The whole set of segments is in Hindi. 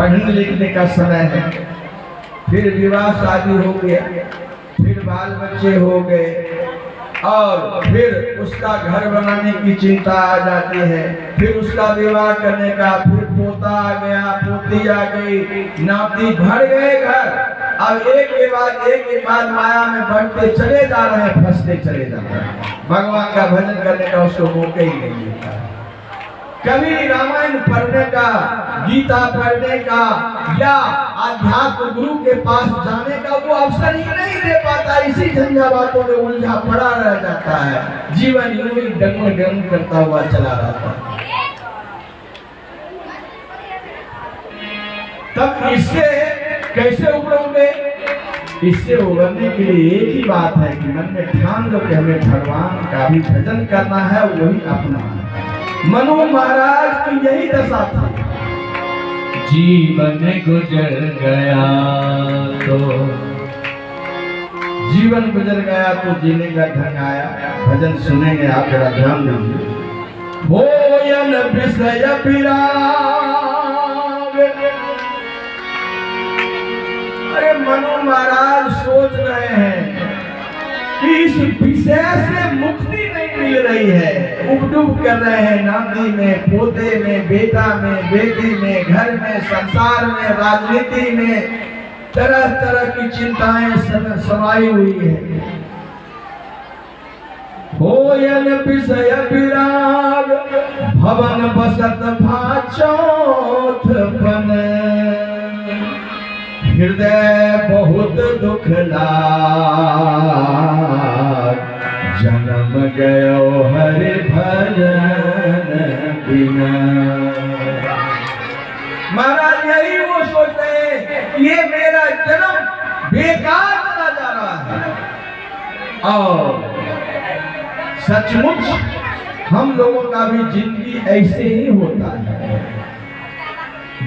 पढ़ने लिखने का समय है, फिर विवाह शादी हो गया, फिर बाल बच्चे हो गए और फिर उसका घर बनाने की चिंता आ जाती है, फिर उसका विवाह करने का, फिर पोता आ गया, पोती आ गई, नाती, भर गए घर। अब एक के बाद माया में बढ़ते चले जा रहे हैं, फंसते चले जा रहे हैं। भगवान का भजन करने का उसको मौका ही नहीं मिलता। कभी रामायण पढ़ने का, गीता पढ़ने का या आध्यात्म गुरु के पास जाने का वो अवसर ही नहीं दे पाता। इसी झंझावातों में उलझा पड़ा रह जाता है, जीवन यूं ही डगमग करता हुआ चला रहता है। तब इससे कैसे उबरोगे? इससे उबरने के लिए एक ही बात है कि मन में ठान लो कि हमें भगवान का भी भजन करना है, वही अपना है। मनु महाराज की यही दशा थी। जीवन गुजर गया तो जीवन गुजर गया तो जीने का ढंग आया। भजन सुनेंगे आप, जरा ध्यान दीजिए। होयन विषय विराग। अरे मनु महाराज सोच रहे हैं कि इस विषय से मुक्ति नहीं मिल रही है, उबडुब कर रहे हैं नाती में, पोते में, बेटा में, बेटी में, घर में, संसार में, राजनीति में, तरह तरह की चिंताएं समाई हुई है। होयन विषय विराग, भवन बसत भाचौथ बन। हृदय बहुत दुख लाग, जन्म गयो हरि भजन बिना। महाराज यही वो सोच रहे हैं, ये मेरा जन्म बेकार चला जा रहा है। और सचमुच हम लोगों का भी जिंदगी ऐसे ही होता है,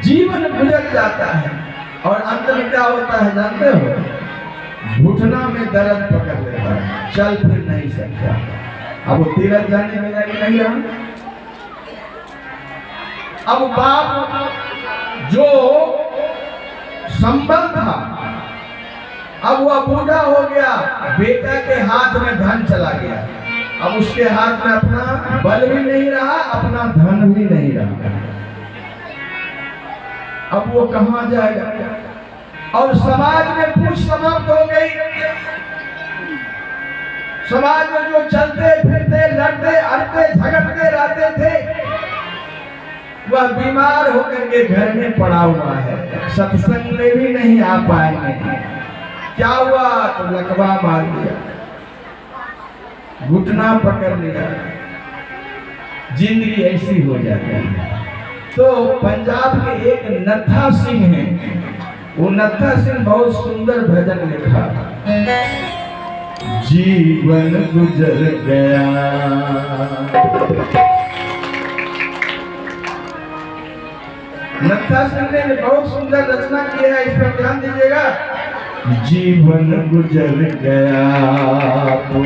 जीवन गुजर जाता है और अंत में क्या होता है जानते हो? घुटना में दर्द पकड़ लेता है, चल फिर नहीं सकता। अब वो तीरथ जाने में नहीं रहा। अब बाप जो संबल था, अब वह बूढ़ा हो गया, बेटा के हाथ में धन चला गया। अब उसके हाथ में अपना बल भी नहीं रहा, अपना धन भी नहीं रहा। अब वो कहां जाएगा? और समाज में पूछ समाप्त हो गई। समाज में जो चलते फिरते, लड़ते अड़ते झगड़ते रहते थे, वह बीमार होकर के घर में पड़ा हुआ है, सत्संग में भी नहीं आ पाएंगे। क्या हुआ? तो लकवा मार दिया, घुटना पकड़ लिया, जिंदगी ऐसी हो जाती है। तो पंजाब के एक नत्था सिंह हैं, वो नत्था सिंह बहुत सुंदर भजन लिखा। जीवन गुजर गया। नत्था सिंह ने बहुत सुंदर रचना की है, इस पर ध्यान दीजिएगा। जीवन गुजर गया तो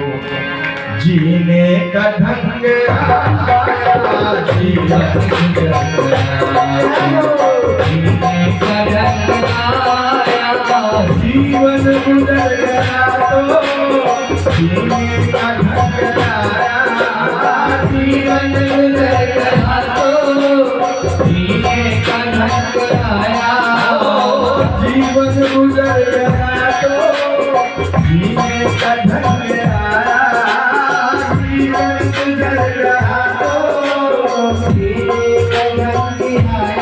जीने का ढंग आया, जीवन गुजर गया जीने का ढंग आया, जीवन गुजर गया तो जीने का ढंग आया, जीवन गुजर गया तो जीने का ढंग आया, जीवन गुजर गया तो जीने का ढंग आया, जीवन गुजर गया तो जीने का ढंग आया।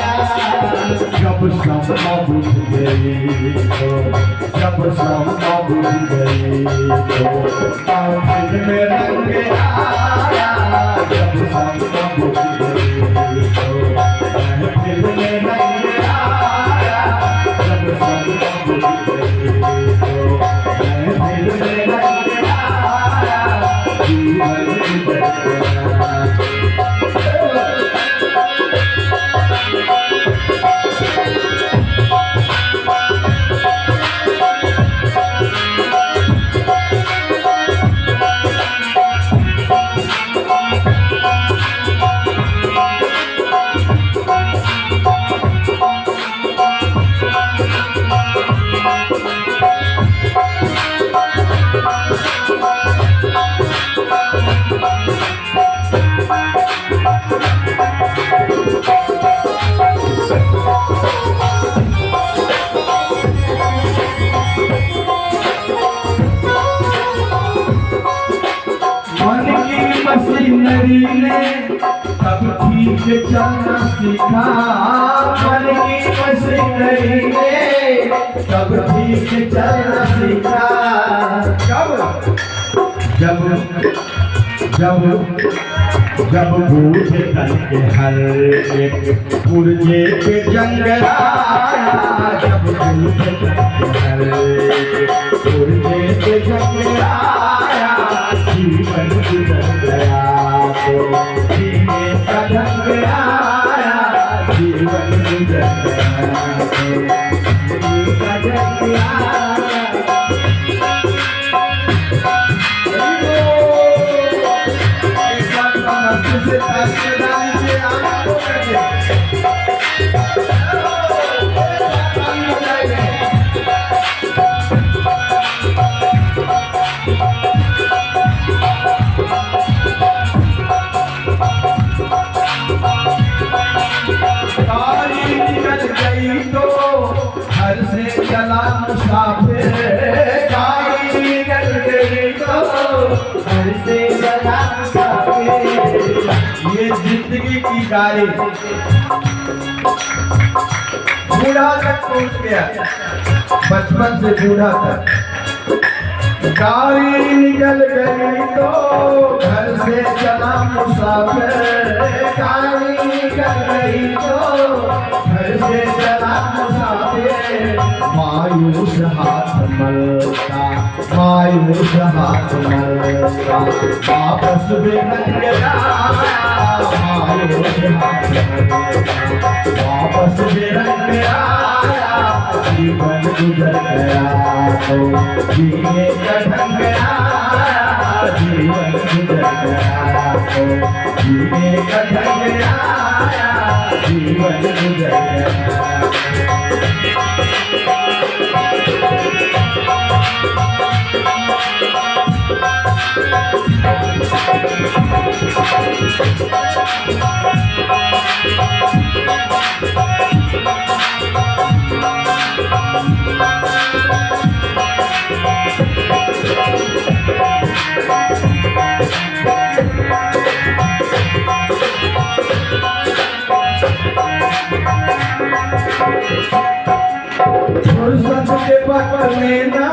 जब सपना बुझ गई तो, जब सपना बुझ गई तो दिल में रंग आया, जब सपना बुझ गई तो दिल में रंग आया, जब सपना बुझ गई तो दिल में रंग आया, जीवन गुजर गया। नरी ने तब ठीक चलना सीखा, मन की मशीनरी ने तब ठीक चलना सीखा। जब बूझे तन के हर एक पुरजे पे जंग आया, जब बूझे तन के हर एक पुरजे पे जंग आया, जीवन गुजर गया तो जीने का ढंग आया, जीवन गुजर गया तो जीने का ढंग आया। घर से चला मुसाफिर, गाड़ी निकल गई तो घर से चला मुसाफिर। ये जिंदगी की गाड़ी बूढ़ा तक पहुंच गया, बचपन से बूढ़ा तक। गाड़ी निकल गई तो घर से चला मुसाफिर, गाड़ी निकल गई तो घर से चला मुसाफिर। मायूस हाथ मलता, मायूस हाथ मलता, वापस बेरंग आया, मायूस हाथ मलता, वापस बेरंग आया, जीवन गुजर गया तो जीने का ढंग आया, जीवन गुजर गया तो जीने का ढंग आया, जीवन गुजर गया। फुर्सत के वक्त में ना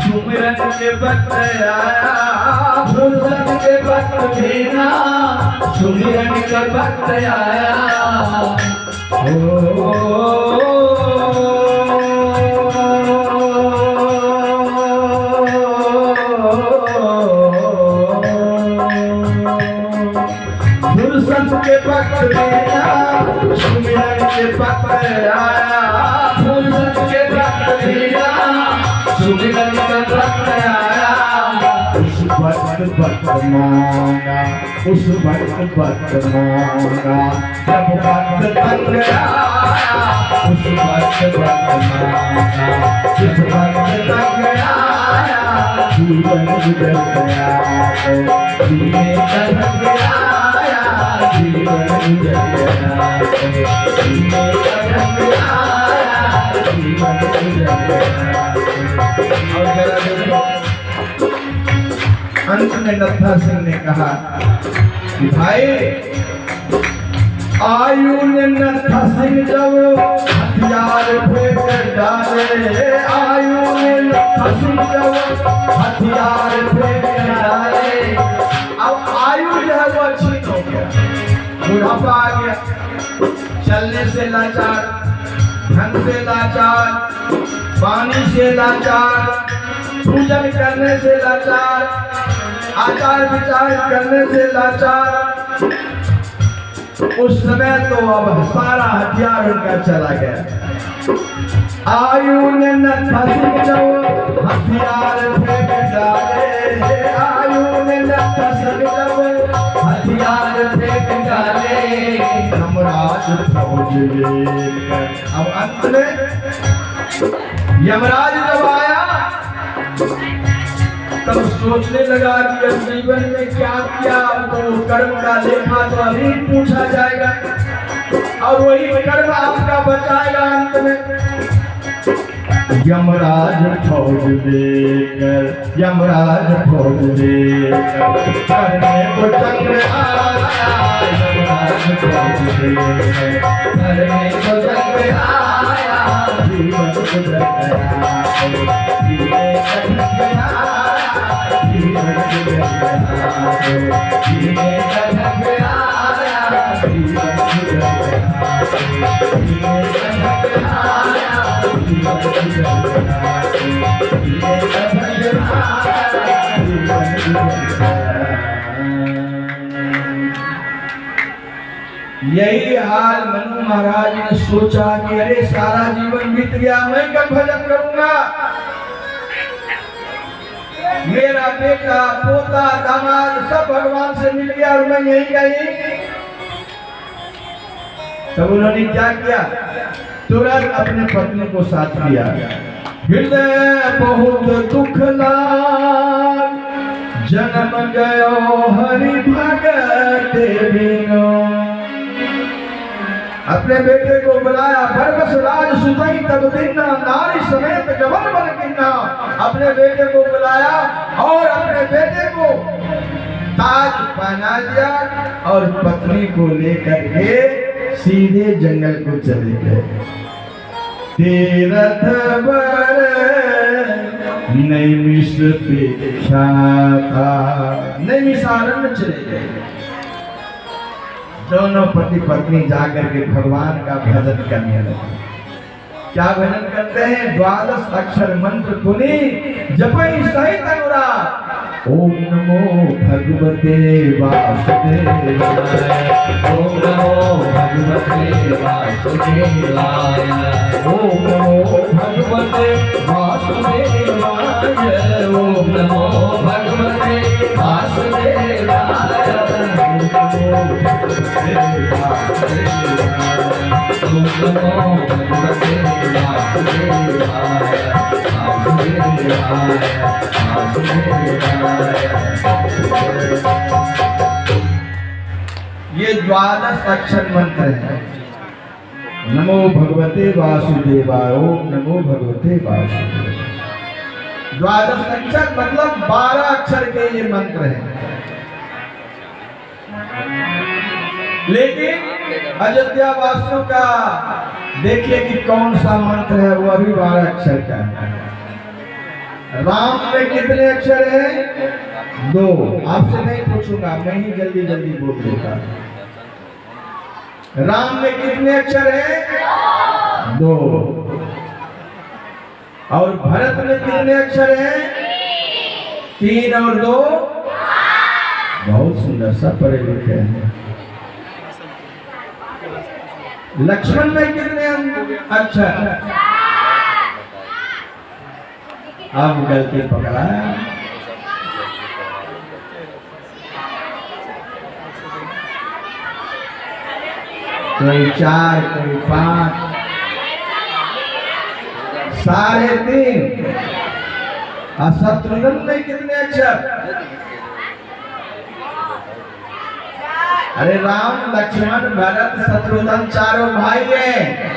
सुमिरन के वक्त आया, फुर्सत के वक्त में ना सुमिरन के वक्त आया। फुर्सत के वक्त में ना सुमिरन के वक्त आया, फुर्सत के वक्त में ना सुमिरन के वक्त आया। उस वक्त मांगा, उस वक्त मांगा, जब वक्त तंग आया, उस वक्त मांगा, जिस वक्त तंग आया, जीवन गुजर गया तो जीने का ढंग आया, जीवन गुजर गया तो जीने का ढंग आया, जीवन गुजर गया। और जरा देखो, अंत में नत्था सिंह ने कहा कि भाई आयु ने नत्था सिंह जब हथियार फेंक डाले, आयु ने नत्था सिंह जब हथियार फेंक डाले। अब आयु जो है वो अच्छी हो गया, बुढ़ापा आ गया, चलने से लाचार, ढंग से लाचार, पानी से लाचार, पूजन करने से लाचार, आचार विचार करने से लाचार। उस समय तो अब सारा हथियार उनका चला गया। आयु ने नत्था सिंह जब हथियार फेंक डाले, आयु ने नत्था सिंह जब हथियार फेंक डाले। यमराज फौज लेकर, अब अंत में यमराज जब आया तब सोचने लगा कि अब जीवन में क्या किया, तो कर्म का लेखा तो अभी पूछा जाएगा और वही कर्म आपका बचाएगा अंत में। यमराज फौज देकर, यमराज फौज देकर करने को चक्र आया, यमराज फौज देकर करने को चक्र आया, जीवन गुजर गया, जीने का ढंग आया, जीवन गुजर गया, जीने का ढंग आया, जीवन गुजर गया, जीने का ढंग आया, जीवन गुजर गया, जीने का ढंग आया, जीवन गुजर गया। यही हाल मनु महाराज ने सोचा कि अरे सारा जीवन बीत गया, मैं कब भजन करूंगा, मेरा बेटा पोता दामाद सब भगवान से मिल गया और मैं यही गई। तब उन्होंने क्या किया, तुरंत अपने पत्नी को साथ लिया। हृदय बहुत दुख लाग, जन्म गयो हरि भगत बिनो। अपने बेटे को बुलाया, बरबस राज सुतई तब दिन्ना, नारी समेत गवन बन किन्ना। अपने बेटे को बुलाया और अपने बेटे को ताज पहना दिया और पत्नी को लेकर के सीधे जंगल को चले गए। तीरथ बर नैमिष पेक्षा था, नैमिषारण्य चले गए। दोनों पति पत्नी जाकर के भगवान का भजन करने लगे। क्या भजन करते हैं, 12 अक्षर मंत्र धुनी जपई सहित अनुराग। ओम नमो भगवते वासुदेवाय, ओम नमो भगवते वासुदेवाय, ओम नमो भगवते वासुदेवाय, ओम नमो भगवते वासुदेवाय, ओम नमो भगवते ये 12 अक्षर मंत्र है। नमो भगवते वासुदेवाय, ओम नमो भगवते वासुदेवाय। 12 अक्षर मतलब 12 अक्षर के ये मंत्र हैं। लेकिन अयोध्या वासियों का देखिए कि कौन सा मंत्र है, वो अभी 12 अक्षर का है। राम में कितने अक्षर हैं? 2। आपसे नहीं पूछूंगा, मैं ही जल्दी जल्दी बोल देता। राम में कितने अक्षर हैं? 2। और भरत में कितने अक्षर हैं? 3 और 2। बहुत सुंदर, सब पढ़े लिखे हैं। लक्ष्मण में कितने अक्षर? अब गलती पकड़ा। कोई 4, कोई 5, 3.5। और शत्रुघ्न में कितने अक्षर? अरे राम लक्ष्मण भरत शत्रुघ्न चारों भाई हैं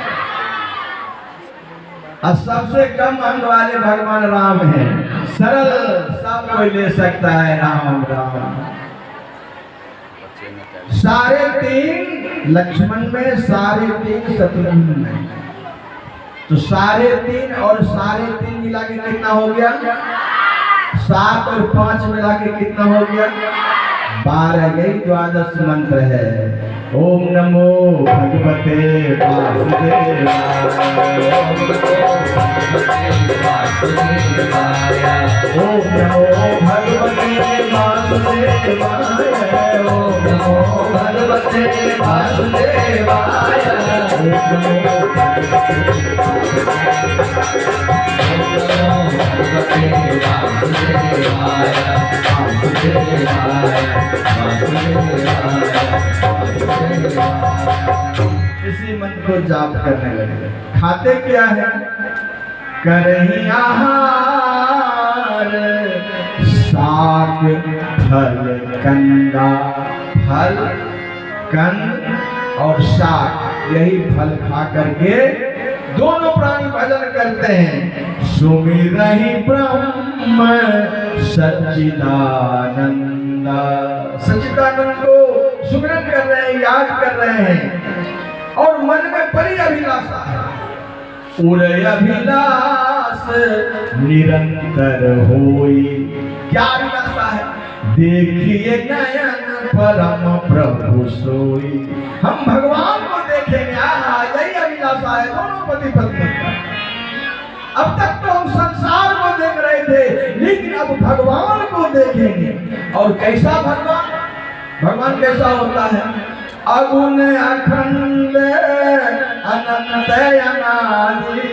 और सबसे कम अंग वाले भगवान राम हैं। सरल सब कोई ले सकता है राम राम। 3.5 लक्ष्मण में, 3.5 शत्रुघ्न में। तो 3.5 और 3.5 मिला के कितना हो गया? 7 और 5 मिला के कितना हो गया? 12। यही 12 मंत्र है। ओम नमो भगवते वासुदेवाय, ओम नमो भगवते वासुदेवाय, ओम नमो भगवते वासुदेवाय, ओम नमो इसी मंत्र को जाप करने लगे। खाते क्या है? करही आहार साग फल कंदा। फल, कंद और साग, यही फल खा करके दोनों प्राणी भजन करते हैं। सुमिरहि ब्रह्म सच्चिदानंद, सच्चिदानंद को सुमिरन कर रहे हैं, याद कर रहे हैं। और मन में बड़ी अभिलाषा है, उदय अभिलाष निरंतर होई। क्या अभिलाषा है? देखिए नयन परम प्रभु सोई। हम भगवान को देखेंगे। यही अभिलाषा है दोनों पति पत्नी का। अब तक तो हम संसार को देख रहे थे, लेकिन अब भगवान को देखेंगे। और कैसा भगवान? भगवान कैसा होता है? अगुण अखंड अनंत अनादि।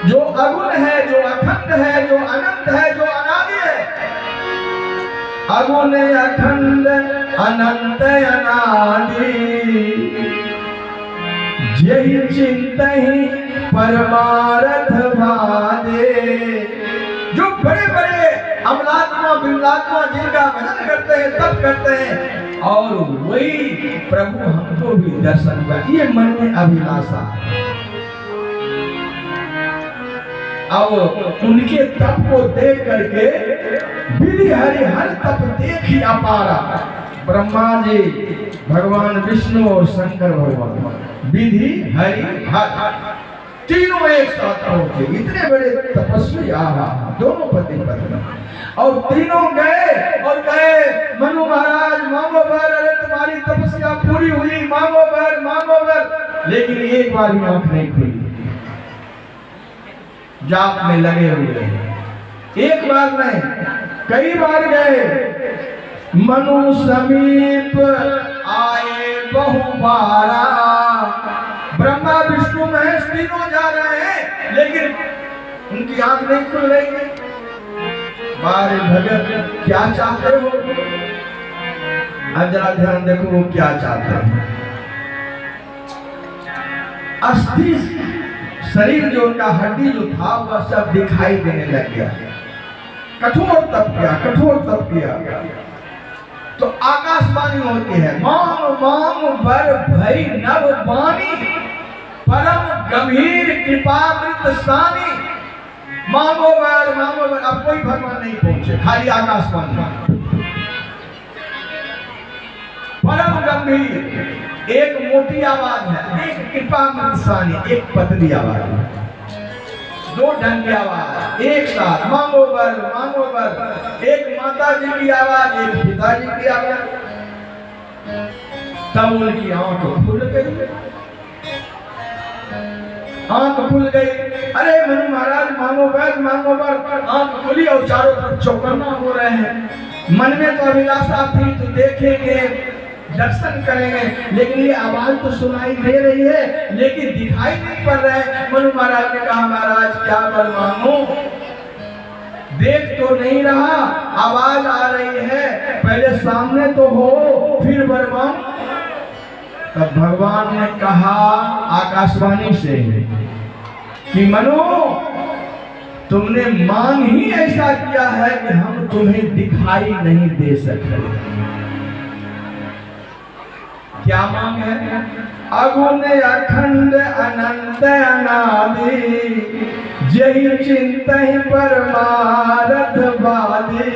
जो अगुण है, जो अखंड है, जो अनंत है, जो अनादि है। अगुण अखंड अनंत अनादि, यही चिंतहि परमार्थ बादे। जो बड़े बड़े अमलात्मा बिमलात्मा जिनका भजन करते हैं, तप करते हैं, और वही प्रभु हमको भी दर्शन हुआ। ये मन में अभिलाषा। अब उनके तप को देख करके विधि हरि हर तप देखी अपारा। ब्रह्मा जी, भगवान विष्णु और शंकर भगवान, विधि हरि हर तीनों एक साथ पहुंचे। इतने बड़े तपस्वी दोनों पति पत्नी, और तीनों गए और कहे मनु महाराज मांगो वर। अरे तुम्हारी तपस्या पूरी हुई, मांगो वर, मांगो वर। लेकिन एक बार भी आंख नहीं खुली, जाप में लगे हुए। एक बार नहीं, कई बार गए। मनु समीप आए बहुबारा। ब्रह्मा विष्णु महेश तीनों जा रहे हैं, लेकिन उनकी आंख नहीं खुल रही है। बारे भगत क्या चाहते हो? अब जरा ध्यान देखो वो क्या चाहते हैं। अस्थि शरीर जो उनका हड्डी जो था वह सब दिखाई देने लग गया। कठोर तप किया, कठोर तप किया। तो आकाशवाणी होती है, मांग मांग वर भई नव बानी, परम गंभीर कृपामृत सानी। मांगो वर, मांगो वर। अब कोई भगवान नहीं पहुंचे, खाली आकाशवाणी। परम गंभीर एक मोटी आवाज है, एक कृपामृत सानी, एक पतली आवाज है। दो ढंग की आवाज एक साथ, मांगो वर, मांगो वर। एक माता जी की आवाज, एक पिताजी की आवाज। तब उनकी आंख खुल गई, आंख खुल गई। अरे मनु महाराज मांगो वर, मांगो वर। आंख खुली और चारों तरफ चौकन्ना हो रहे हैं। मन में तो अभिलाषा थी, तो देखेंगे, दर्शन करेंगे, लेकिन ये आवाज तो सुनाई दे रही है, लेकिन दिखाई नहीं पड़ रहा है। मनु महाराज ने कहा महाराज क्या वर मांगू? देख तो नहीं रहा, आवाज आ रही है, पहले सामने तो हो, फिर वर मांगू। तब भगवान ने कहा आकाशवाणी से कि मनु तुमने मांग ही ऐसा किया है कि हम तुम्हें दिखाई नहीं दे सकते। क्या मांग है? अगुण अखंड अनंत अनादि, यही चिंतहि परमार्थ बादी।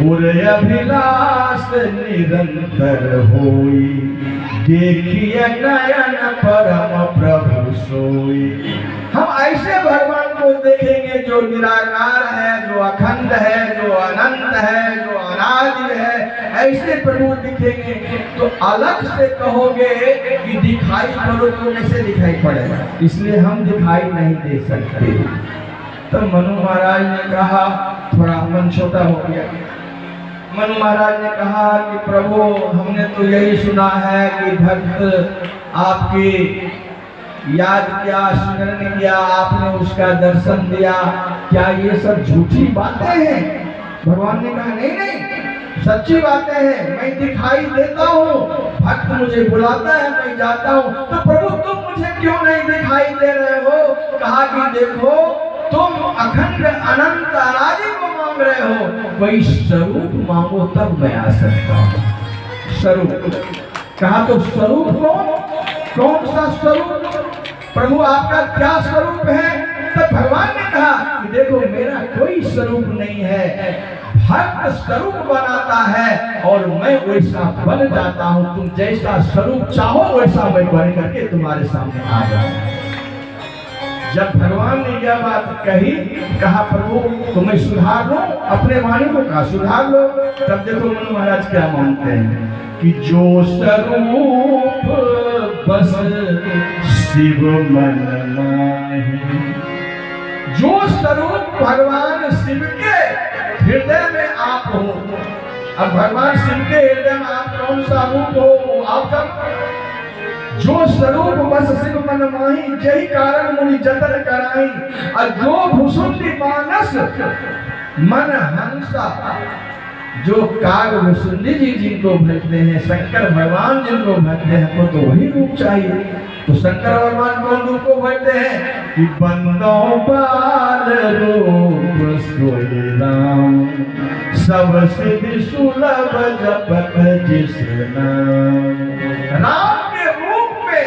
उदय अभिलाष निरंतर होई, देखिए नयन परम प्रभु सोई। हम ऐसे भगवान को देखेंगे जो निराकार है, जो अखंड है, जो अनंत है, जो अनादि है। ऐसे प्रभु दिखेंगे तो अलग से कहोगे कि दिखाई पड़ो, तो कैसे दिखाई पड़ेगा? इसलिए हम दिखाई नहीं दे सकते। तो मनु महाराज ने कहा, थोड़ा मन छोटा हो गया। मनु महाराज ने कहा कि प्रभु हमने तो यही सुना है कि भक्त आपकी याद किया, स्मरण किया, आपने उसका दर्शन दिया, क्या ये सब झूठी बातें हैं? भगवान ने कहा नहीं नहीं, सच्ची बातें हैं। मैं दिखाई देता हूँ, भक्त मुझे बुलाता है, मैं जाता हूँ। तो प्रभु तुम मुझे क्यों नहीं दिखाई दे रहे हो? कहा कि देखो तुम अखंड अनंत अनादि को मांग रहे हो, कोई स्वरूप मांगो तब मैं आ सकता हूँ। स्वरूप कहा तो स्वरूप कौन सा स्वरूप? प्रभु आपका क्या स्वरूप है? तब भगवान ने कहा कि देखो मेरा कोई स्वरूप नहीं है, भक्त स्वरूप बनाता है और मैं वैसा बन जाता हूँ। तुम जैसा स्वरूप चाहो वैसा मैं बन करके तुम्हारे सामने आ जाऊँ। जब भगवान ने यह बात कही, कहा प्रभु तुम्हें सुधार लो, अपने वाणी को कहा सुधार लो। तब देखो मनु महाराज क्या मानते हैं कि जो स्वरूप बस शिव मन माही, जो स्वरूप भगवान शिव के हृदय में आप हो। अब भगवान शिव के हृदय में आप कौन सा रूप हो? आप सब जो स्वरूप बस शिव मन माही, यही कारण मुनि जतन कराई। और जो भुसुंडी मानस मन हंसा, जो काग भुसुंडी जी जिनको भजते हैं, शंकर भगवान जिनको भजते हैं, वो तो वही रूप चाहिए। तो शंकर भगवान कौन रूप को भजते हैं कि बंदो बाल रूप सोई राम, सब सिद्धि सुलभ जपत जिस नाम। राम के रूप में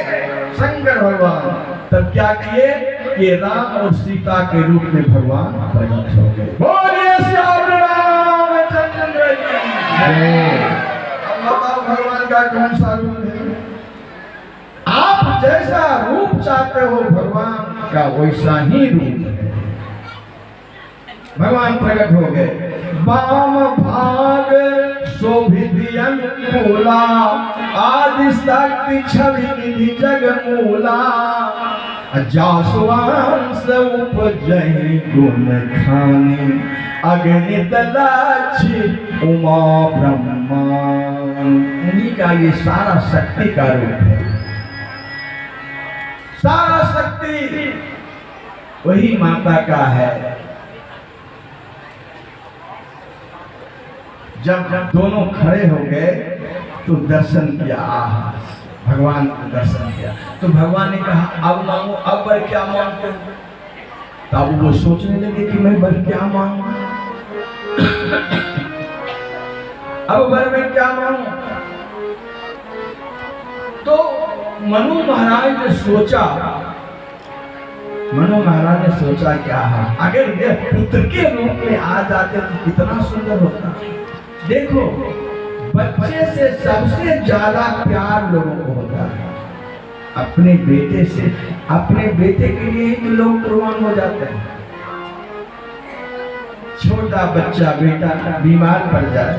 शंकर भगवान तब क्या किए कि राम और सीता के रूप में भगवान प्रकट हो गए। बोलिए श्याम रामचंद्र जी। अब बताओ भगवान का कौन सा रूप है? आप जैसा रूप चाहते हो भगवान का वैसा ही रूप है। भगवान प्रकट हो गए। वाम भाग शोभित मूला, आदि शक्ति छवि निधि जग मूला, जासुवांस उपजहि गुण खानी, अगणित लक्ष्य उमा ब्रह्मा। उन्हीं का ये सारा शक्ति का रूप है। सारा शक्ति वही माता का है। जब दोनों खड़े हो गए तो दर्शन किया, भगवान को दर्शन किया। तो भगवान ने कहा अब मांगो, अब वर क्या मांगते हो? तब वो सोचने लगे कि मैं वर क्या मांगू, अब वर में क्या मांगू? तो मनु महाराज ने सोचा, क्या है अगर ये पुत्र के रूप में आ जाते तो कितना सुंदर होता। देखो बच्चे से सबसे ज्यादा प्यार लोगों को होता है अपने बेटे से। अपने बेटे के लिए ही तो लोग कुर्बान हो जाते हैं। छोटा बच्चा बेटा बीमार पड़ जाए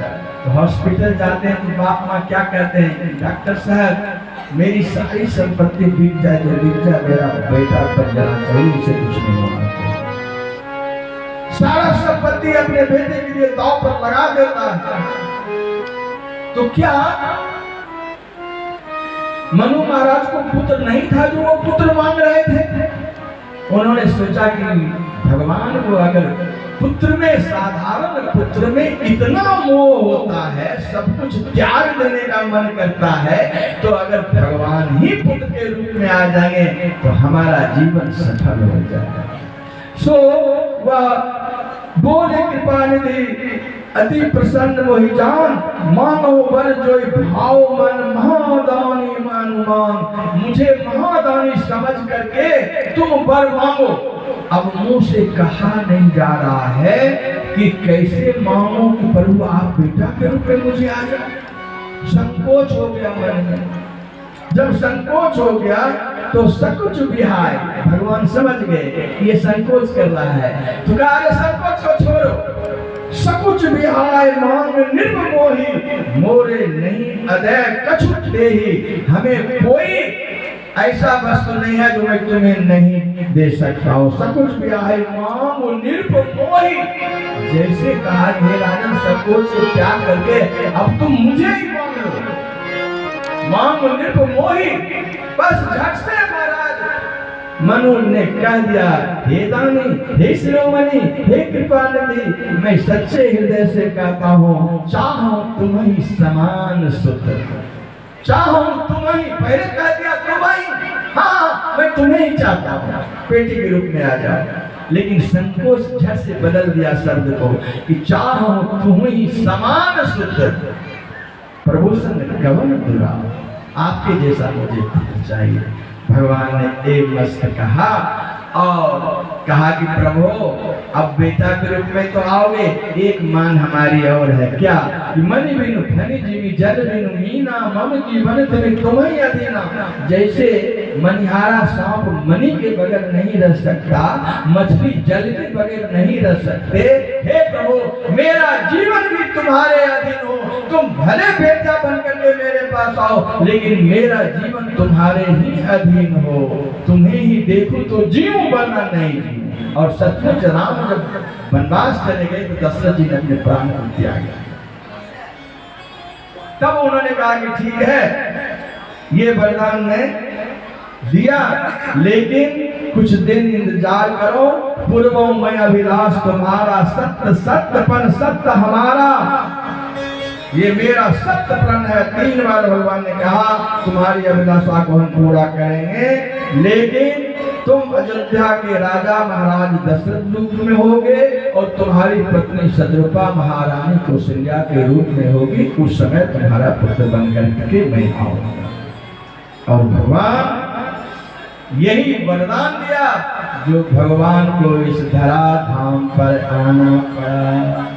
तो हॉस्पिटल जाते हैं तो बाप माँ क्या कहते हैं, डॉक्टर साहब मेरी सारी संपत्ति बिक जाए तो बिक जाए, मेरा बेटा बच जाना चाहिए, उसे कुछ नहीं होना चाहिए। सारा संपत्ति अपने बेटे के लिए दांव पर लगा देता है। तो क्या मनु महाराज को पुत्र नहीं था जो वो पुत्र मांग रहे थे? उन्होंने सोचा कि भगवान को अगर पुत्र में, साधारण पुत्र में इतना मोह होता है, सब कुछ त्याग देने का मन करता है, तो अगर भगवान ही पुत्र के रूप में आ जाएंगे तो हमारा जीवन सफल हो जाएगा। सो वह बोले कृपा निधि अति प्रसन्न मोहि जान, मानो वर जोई भाव मन महादानी मानुमान। मुझे महादानी समझ करके तुम वर मांगो। अब मुंह से कहा नहीं जा रहा है कि कैसे मांगो कि प्रभु आप बेटा के रूप में मुझे आ जाओ। संकोच हो गया मन में। जब संकोच हो गया तो सकुच विहाय, भगवान समझ गए ये संकोच कर रहा है तो कहा अरे संकोच को छोड़ो, सकुच विहाय मांग निर्मोही, मोरे नहीं अदय कछु देहि। हमें कोई ऐसा वस्तु नहीं है जो मैं तुम्हें नहीं दे सकता हूँ। सकुच विहाय मांग निर्मोही, जैसे कहा हे राजन संकोच को त्याग करके अब तुम मुझे ही मांग लो। मांग निर्मोही, बस झट से महाराज मनु ने कह दिया हे दानी, हे शिरोमणि, हे कृपानिधि, मैं सच्चे हृदय से कहता हूँ चाहूं तुम्हें समान सुत, चाहूं तुम्हें, पहले कह दिया तुम्हें, हाँ मैं तुम्हें ही चाहता हूँ बेटे के रूप में आ जाओ। लेकिन संकोच झट से बदल दिया शब्द को कि चाहूं तुम्हें समान सुत, प्रभु संग गवन दुरा, आपके जैसा मुझे पुत्र चाहिए। भगवान ने एक मस्त कहा और कहा कि प्रभु अब बेटा के रूप में तो आओगे, एक मान हमारी और है क्या कि मणि बिनु धनि जीवी जल बिनु मीना मम जीवन धनि तुम्हें अधीना। जैसे मनिहारा सांप मणि के बगैर नहीं रह सकता, मछली जल के बगैर नहीं रह सकते, हे प्रभु मेरा जीवन भी तुम्हारे अधीन हो। तुम भले बेटा बनकर के मेरे पास आओ, लेकिन मेरा जीवन तुम्हारे ही अधीन हो। तुम्हें ही देखूं तो जीऊं वरना नहीं जीऊं। और सचमुच राम जब वनवास चले गए तो दशरथ जी ने अपने प्राण को त्याग। तब उन्होंने कहा कि ठीक है, ये वरदान ने दिया, लेकिन कुछ दिन इंतजार करो। पूर्वों में अभिलाष तुम्हारा, सत्य सत्यपन सत्य हमारा। ये मेरा सत्य प्रण है। 3 बार भगवान ने कहा तुम्हारी अभिलाषा को हम पूरा करेंगे, लेकिन तुम अयोध्या के राजा महाराज दशरथ रूप में होगे और तुम्हारी पत्नी शतरूपा महारानी कौशल्या के रूप में होगी। उस समय तुम्हारा पुत्र बनकर के मैं आऊंगा। और भगवान यही वरदान दिया जो भगवान को इस धरा धाम पर आना पड़ा।